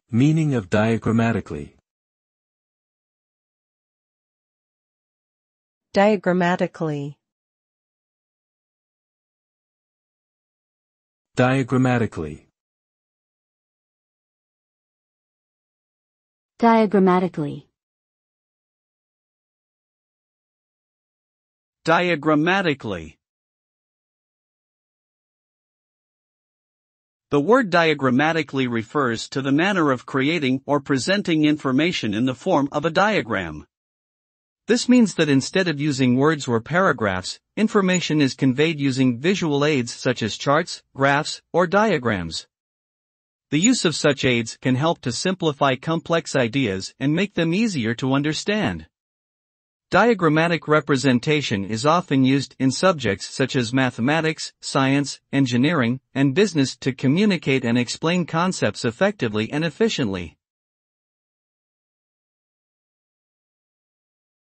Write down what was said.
Meaning of diagrammatically. Diagrammatically. Diagrammatically. Diagrammatically. Diagrammatically. The word diagrammatically refers to the manner of creating or presenting information in the form of a diagram. This means that instead of using words or paragraphs, information is conveyed using visual aids such as charts, graphs, or diagrams. The use of such aids can help to simplify complex ideas and make them easier to understand. Diagrammatic representation is often used in subjects such as mathematics, science, engineering, and business to communicate and explain concepts effectively and efficiently.